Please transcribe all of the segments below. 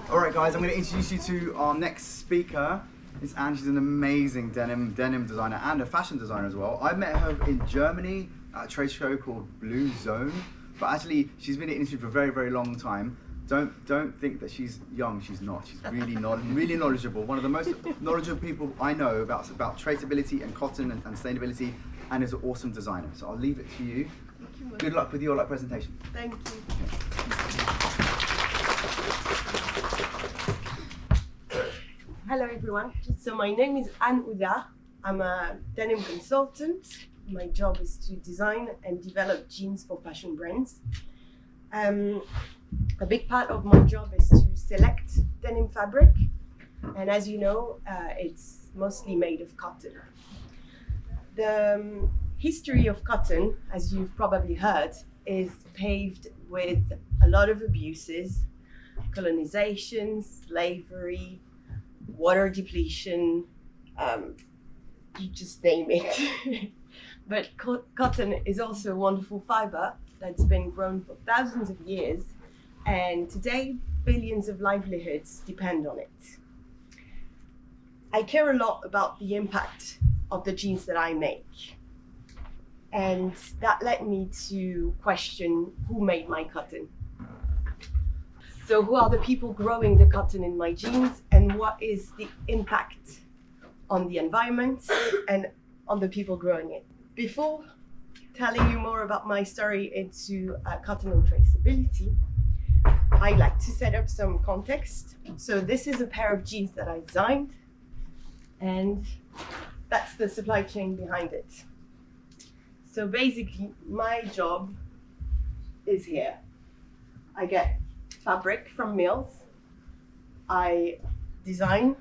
All right, guys, I'm going to introduce you to our next speaker. It's Anne. She's an amazing denim designer and a fashion designer as well. I met her in Germany at a trade show called Blue Zone, but actually she's been in the industry for a very, very long time. Don't think that she's young. She's not. She's really really knowledgeable. One of the most knowledgeable people I know about traceability and cotton and sustainability, and is an awesome designer. So I'll leave it to you. Thank you. Good luck with your presentation. Thank you. Hello everyone. So my name is Anne Oudard. I'm a denim consultant. My job is to design and develop jeans for fashion brands. A big part of my job is to select denim fabric, and as you know, it's mostly made of cotton. The history of cotton, as you've probably heard, is paved with a lot of abuses, colonization, slavery, water depletion, you just name it. But cotton is also a wonderful fiber that's been grown for thousands of years, and today billions of livelihoods depend on it. I care a lot about the impact of the jeans that I make, and that led me to question who made my cotton. So who are the people growing the cotton in my jeans, and what is the impact on the environment and on the people growing it? Before telling you more about my story into cotton and traceability, I like to set up some context. So this is a pair of jeans that I designed, and that's the supply chain behind it. So basically, my job is here. I get fabric from mills, I design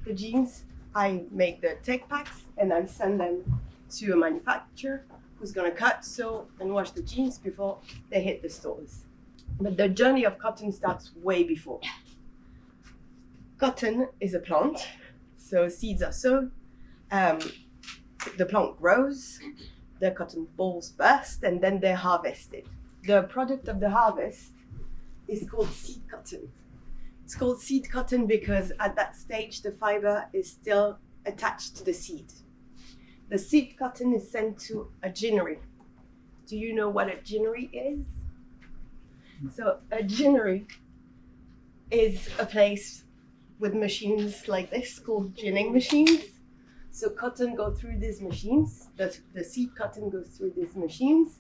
the jeans, I make the tech packs, and I send them to a manufacturer who's gonna cut, sew, and wash the jeans before they hit the stores. But the journey of cotton starts way before. Cotton is a plant, so seeds are sown, the plant grows, the cotton balls burst, and then they're harvested. The product of the harvest is called seed cotton. It's called seed cotton because at that stage the fiber is still attached to the seed. The seed cotton is sent to a ginnery. Do you know what a ginnery is? So a ginnery is a place with machines like this called ginning machines. So cotton goes through these machines, the seed cotton goes through these machines,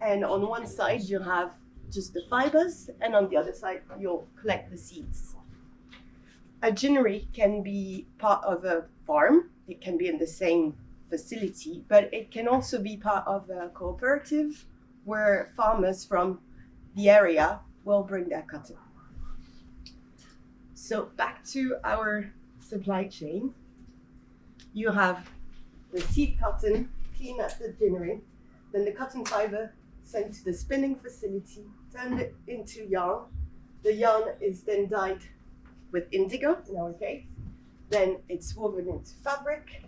and on one side you'll have just the fibers, and on the other side you'll collect the seeds. A ginnery can be part of a farm, it can be in the same facility, but it can also be part of a cooperative where farmers from the area will bring their cotton. So back to our supply chain. You have the seed cotton cleaned at the ginnery, then the cotton fiber sent to the spinning facility, turned it into yarn. The yarn is then dyed with indigo, in our case. Then it's woven into fabric,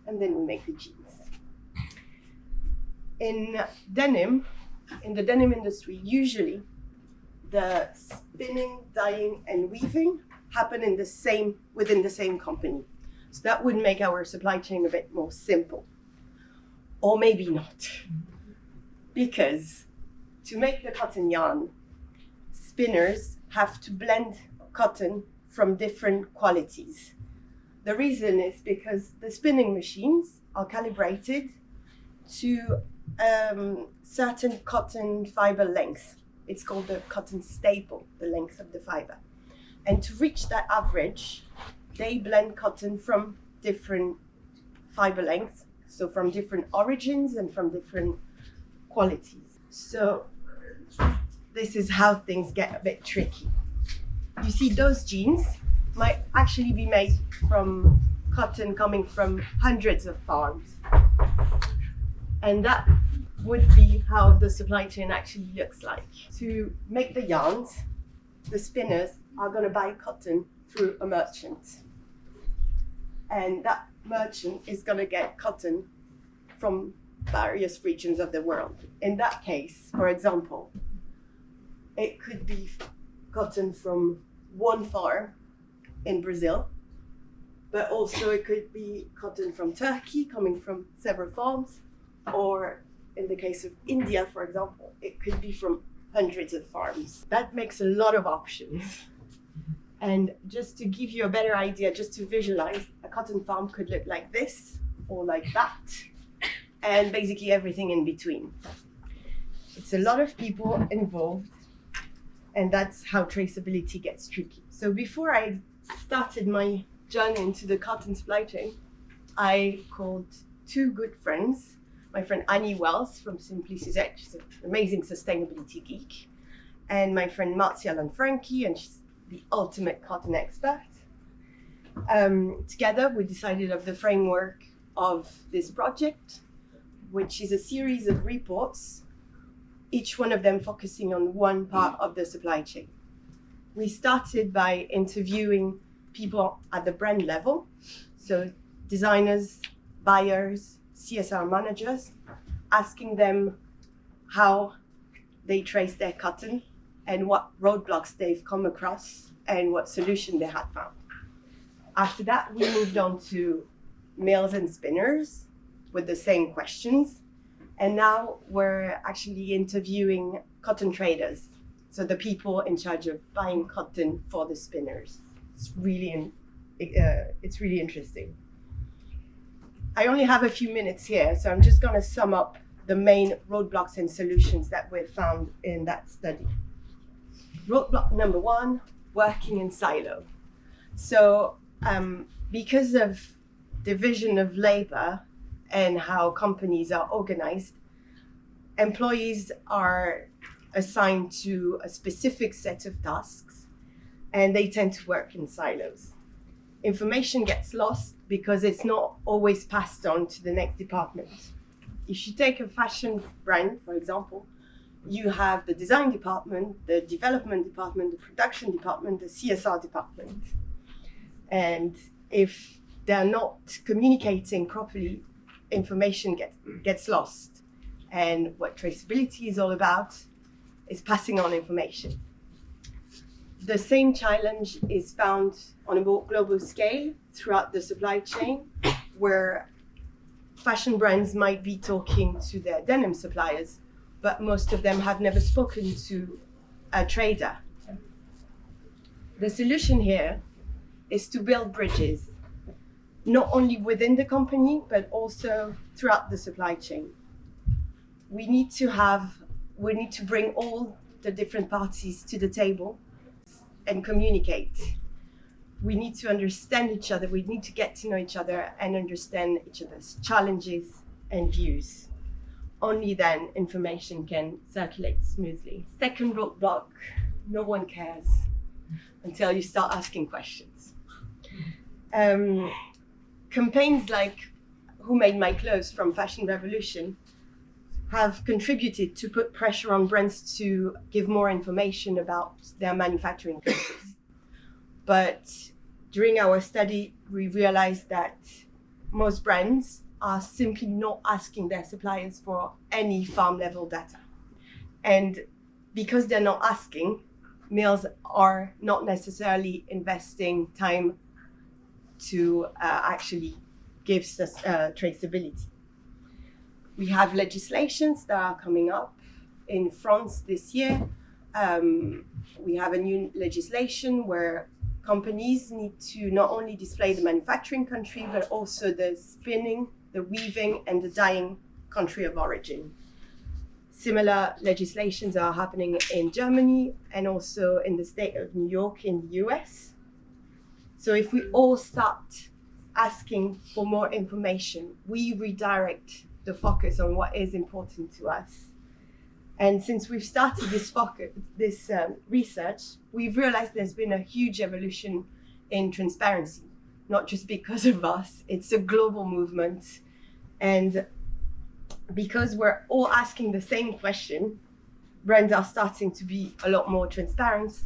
and then we make the jeans. In denim, in the denim industry, usually the spinning, dyeing, and weaving happen within the same company. So that would make our supply chain a bit more simple. Or maybe not. Because to make the cotton yarn, spinners have to blend cotton from different qualities. The reason is because the spinning machines are calibrated to certain cotton fiber length. It's called the cotton staple, the length of the fiber. And to reach that average, they blend cotton from different fiber lengths, so from different origins and from different qualities. So this is how things get a bit tricky. You see, those jeans might actually be made from cotton coming from hundreds of farms. And that would be how the supply chain actually looks like. To make the yarns, the spinners are going to buy cotton through a merchant. And that merchant is going to get cotton from various regions of the world. In that case, for example, it could be cotton from one farm in Brazil, but also it could be cotton from Turkey coming from several farms, or in the case of India, for example, it could be from hundreds of farms. That makes a lot of options. And just to give you a better idea, just to visualize, a cotton farm could look like this or like that, and basically everything in between. It's a lot of people involved, and that's how traceability gets tricky. So before I started my journey into the cotton supply chain, I called two good friends. My friend Annie Wells from Simply Suzette, she's an amazing sustainability geek, and my friend Marcia Lanfranchi, and she's the ultimate cotton expert. Together, we decided of the framework of this project, which is a series of reports, each one of them focusing on one part of the supply chain. We started by interviewing people at the brand level, so designers, buyers, CSR managers, asking them how they trace their cotton and what roadblocks they've come across and what solution they had found. After that, we moved on to mills and spinners with the same questions. And now we're actually interviewing cotton traders, so the people in charge of buying cotton for the spinners. It's really interesting. I only have a few minutes here, so I'm just going to sum up the main roadblocks and solutions that were found in that study. Roadblock number one, working in silo. So because of division of labor and how companies are organized, employees are assigned to a specific set of tasks, and they tend to work in silos. Information gets lost because it's not always passed on to the next department. If you take a fashion brand, for example, you have the design department, the development department, the production department, the CSR department. And if they're not communicating properly, information gets lost. And what traceability is all about is passing on information. The same challenge is found on a more global scale throughout the supply chain, where fashion brands might be talking to their denim suppliers, but most of them have never spoken to a trader. The solution here is to build bridges, not only within the company, but also throughout the supply chain. We need to bring all the different parties to the table and communicate. We need to understand each other. We need to get to know each other and understand each other's challenges and views. Only then information can circulate smoothly. Second roadblock, no one cares until you start asking questions. Campaigns like Who Made My Clothes from Fashion Revolution have contributed to put pressure on brands to give more information about their manufacturing countries. But during our study, we realized that most brands are simply not asking their suppliers for any farm level data. And because they're not asking, mills are not necessarily investing time to actually give us traceability. We have legislations that are coming up in France this year. We have a new legislation where companies need to not only display the manufacturing country, but also the spinning, the weaving, and the dyeing country of origin. Similar legislations are happening in Germany and also in the state of New York in the US. So if we all start asking for more information, we redirect the focus on what is important to us. And since we've started this research, we've realized there's been a huge evolution in transparency, not just because of us, it's a global movement. And because we're all asking the same question, brands are starting to be a lot more transparent,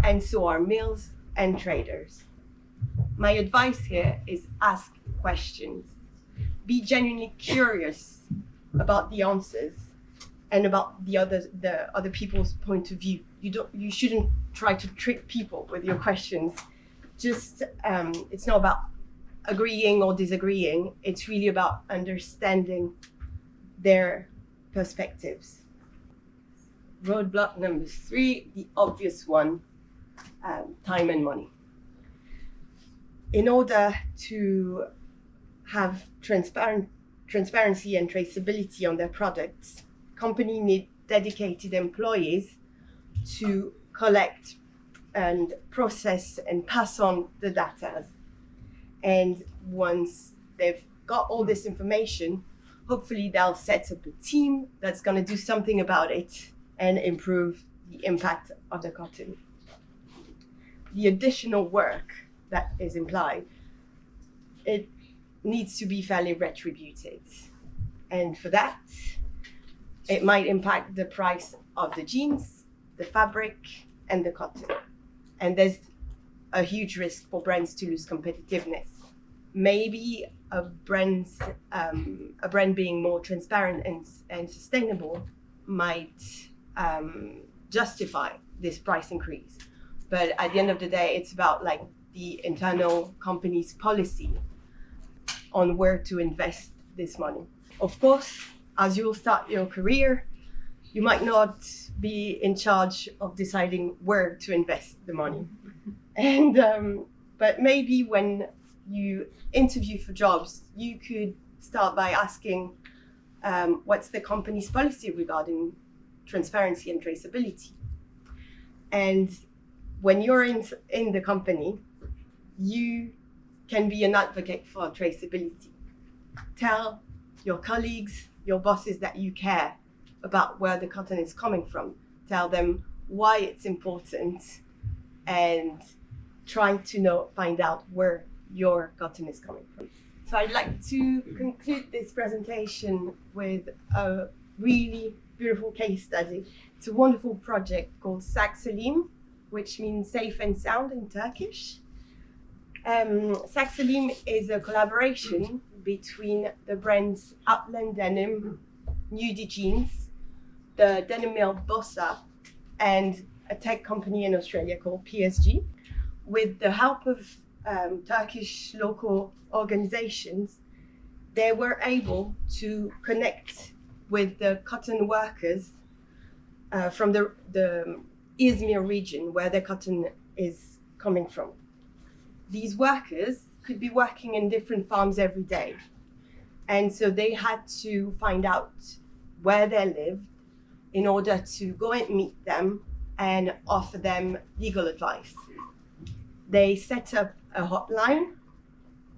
and so are mills and traders. My advice here is ask questions. Be genuinely curious about the answers and about the other people's point of view. You shouldn't try to trick people with your questions. Just, it's not about agreeing or disagreeing. It's really about understanding their perspectives. Roadblock number 3, the obvious one, time and money. In order to have transparency and traceability on their products, companies need dedicated employees to collect and process and pass on the data. And once they've got all this information, hopefully they'll set up a team that's going to do something about it and improve the impact of the cotton. The additional work that is implied, it needs to be fairly retributed. And for that, it might impact the price of the jeans, the fabric, and the cotton. And there's a huge risk for brands to lose competitiveness. Maybe a brand being more transparent and sustainable might justify this price increase. But at the end of the day, it's about like the internal company's policy on where to invest this money. Of course, as you'll start your career, you might not be in charge of deciding where to invest the money. And but maybe when you interview for jobs, you could start by asking what's the company's policy regarding transparency and traceability. And when you're in the company, you can be an advocate for traceability. Tell your colleagues, your bosses that you care about where the cotton is coming from. Tell them why it's important and trying to find out where your cotton is coming from. So I'd like to conclude this presentation with a really beautiful case study. It's a wonderful project called Saksalim, which means safe and sound in Turkish. Saksalim is a collaboration between the brands Outland Denim, Nudie Jeans, the denim mill Bossa, and a tech company in Australia called PSG. With the help of Turkish local organizations, they were able to connect with the cotton workers from the Izmir region where the cotton is coming from. These workers could be working in different farms every day. And so they had to find out where they lived in order to go and meet them and offer them legal advice. They set up a hotline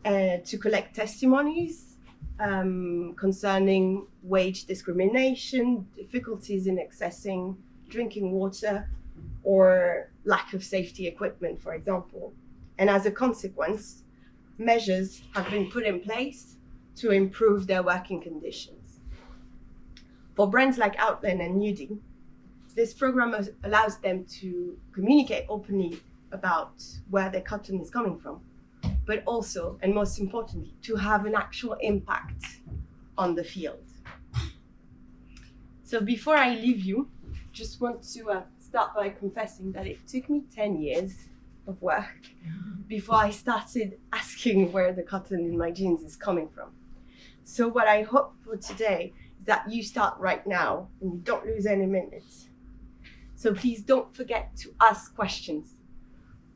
to collect testimonies concerning wage discrimination, difficulties in accessing drinking water, or lack of safety equipment, for example. And as a consequence, measures have been put in place to improve their working conditions. For brands like Outland and Nudie, this program allows them to communicate openly about where their cotton is coming from, but also, and most importantly, to have an actual impact on the field. So before I leave you, just want to start by confessing that it took me 10 years of work before I started asking where the cotton in my jeans is coming from. So what I hope for today is that you start right now and you don't lose any minutes. So please don't forget to ask questions.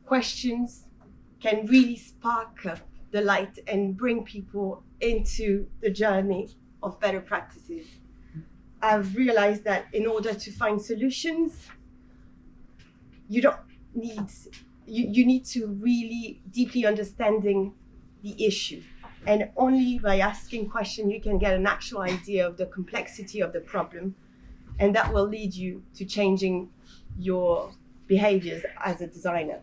Questions can really spark up the light and bring people into the journey of better practices. I've realized that in order to find solutions, you need to really deeply understanding the issue. And only by asking questions you can get an actual idea of the complexity of the problem, and that will lead you to changing your behaviors as a designer.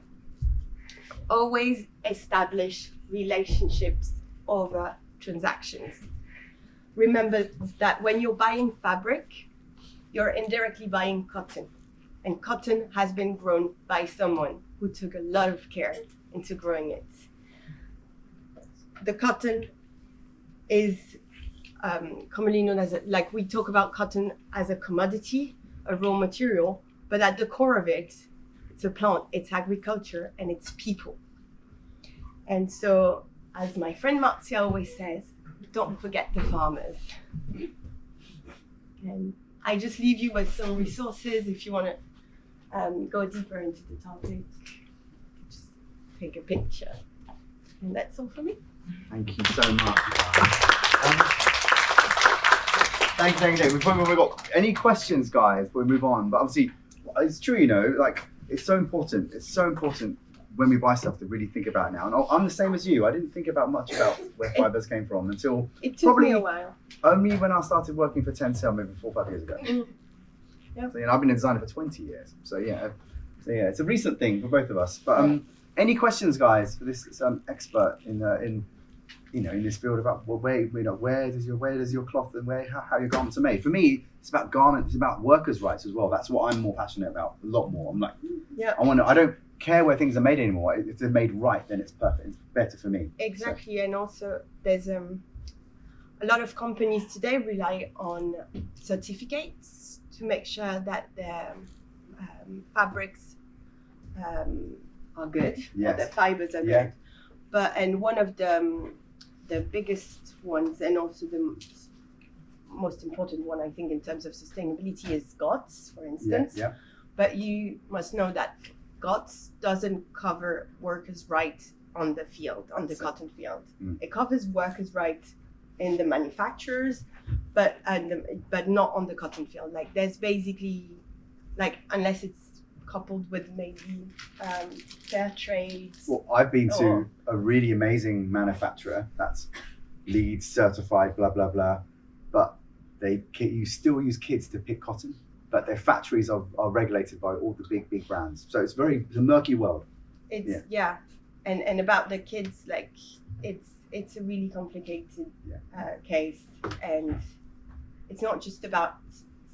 Always establish relationships over transactions. Remember that when you're buying fabric, you're indirectly buying cotton, and cotton has been grown by someone who took a lot of care into growing it. The cotton is commonly known as, like we talk about cotton as a commodity, a raw material, but at the core of it, it's a plant, it's agriculture, and it's people. And so, as my friend Marcia always says, don't forget the farmers. And I just leave you with some resources if you want to go deeper into the topic. Just take a picture. And that's all for me. Thank you so much. Thank you. We've got any questions, guys, before we move on? But obviously, it's true, you know, like, it's so important. It's so important when we buy stuff to really think about it now. And I'm the same as you. I didn't think about much about where fibers came from until it took me a while. Only when I started working for Tencel maybe 4 or 5 years ago. Yeah. So, you know, I've been a designer for 20 years. So yeah, it's a recent thing for both of us. But any questions, guys, for this expert in this field about where does your cloth and how your garments are made? For me, it's about garments. It's about workers' rights as well. That's what I'm more passionate about. A lot more. I'm like, I don't care where things are made anymore. If they're made right, then it's perfect. It's better for me. Exactly, so. And also there's a lot of companies today rely on certificates to make sure that their fabrics are good, yes. or the fibers are good. And one of the biggest ones, and also the most important one, I think, in terms of sustainability is GOTS, for instance. Yeah. But you must know that GOTS doesn't cover workers' rights on the field, on the cotton field. It covers workers' rights in the manufacturers, but not on the cotton field. Like, there's basically, like, unless it's coupled with maybe fair trade. Well, I've been to a really amazing manufacturer that's LEED certified, blah blah blah, but you still use kids to pick cotton, but their factories are regulated by all the big brands. So it's a murky world. And about the kids, like, it's a really complicated case, and it's not just about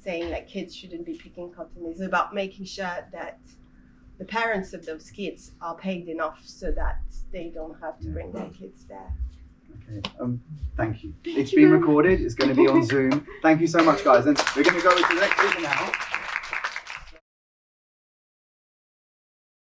saying like kids shouldn't be picking cotton. It's about making sure that the parents of those kids are paid enough so that they don't have to bring their kids there. Okay. Thank you. It's been recorded. It's going to be on Zoom. Thank you so much, guys. And we're going to go into the next speaker now.